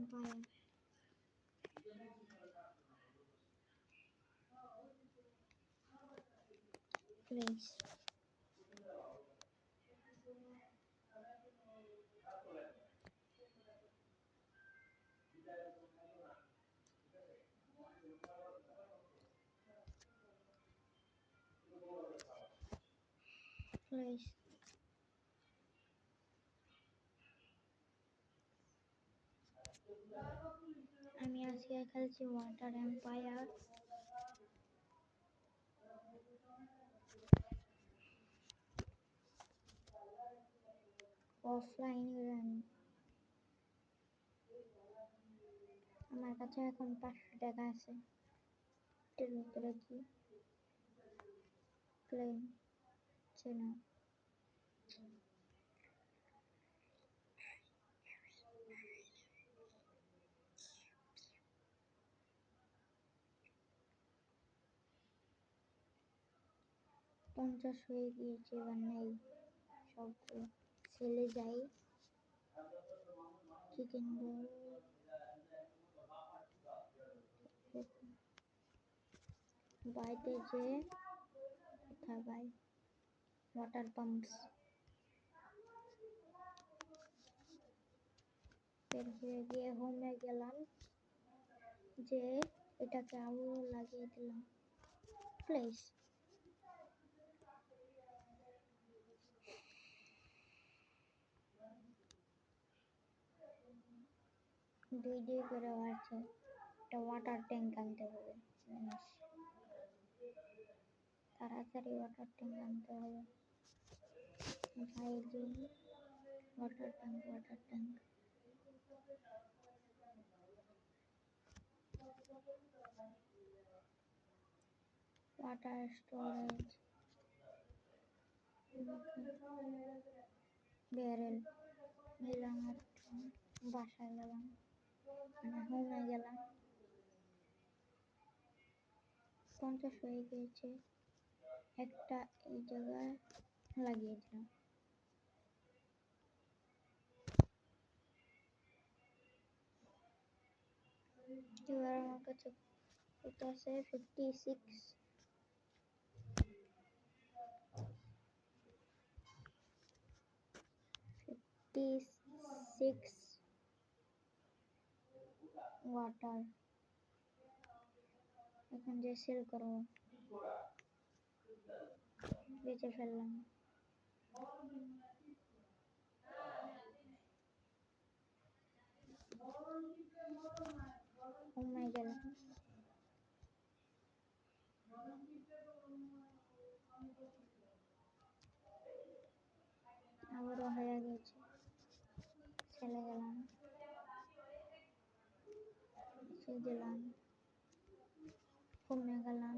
Empire. Place. Place. আমি আজকে খেলছি ওয়াটার এম্পায়ার। Offline event. আমার কাছে এখন 500 টাকা আছে। এর ভিতরে কি প্লেন চেনা? পঞ্চাশ হয়ে গিয়েছে, এবার নেই সবগুলো। সেলে যাই, কি কিনবো? বাইতে যে কোথায় বাই? Water pumps. বের হয়ে গিয়ে হোমে গেলাম, যে এটাকে আরো লাগিয়ে দিলাম। প্লেস। দুই করে আছে। একটা ওয়াটার ট্যাঙ্ক আনতে হবে। তাড়াতাড়ি ওয়াটার ট্যাঙ্ক আনতে হবে। Water tank. Water storage. Barrel নিলাম, বাসায় গেলাম, হোমে গেলাম। 50 হয়ে গিয়েছে, একটা এই জায়গায় লাগিয়ে দিলাম। এবার আমার কাছে কত আছে? 56। ওয়াটার। এখন যে সেল করবো, বেঁচে ফেললাম। হোমে গেলাম, আবারও হয়ে গেছে। চলে গেলাম, দিলাম, হোমে গেলাম,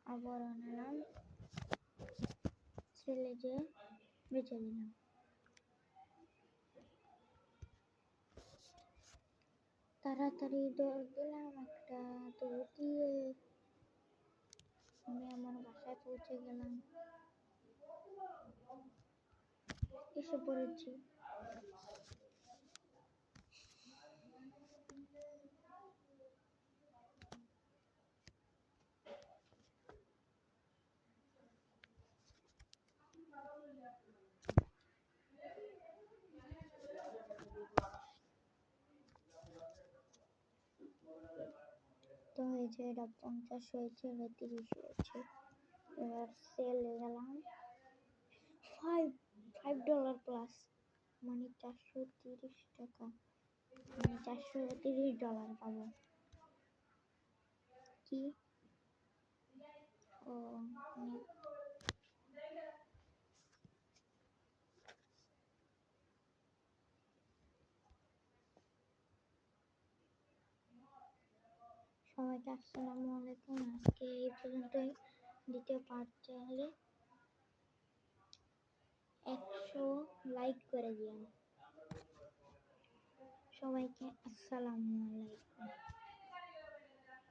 আবার আনলাম, ছেলে যে বেঁচে দিলাম। তাড়াতাড়ি দৌড় দিলাম, একটা দৌড় দিয়ে আমি আমার বাসায় পৌঁছে গেলাম। এসে পড়েছি। তো হয়েছে, এটা 50 হয়েছে, এটা 30 হয়েছে। এবার সেলে গেলাম, $5 প্লাস, মানে 430 টাকা, মানে $430 পাবো। কি? ও সবাইকে আসসালামু আলাইকুম। আজকে এই পর্যন্তই। দ্বিতীয় পার্ট চাইলে 100 লাইক করে দিন। সবাইকে আসসালামু আলাইকুম।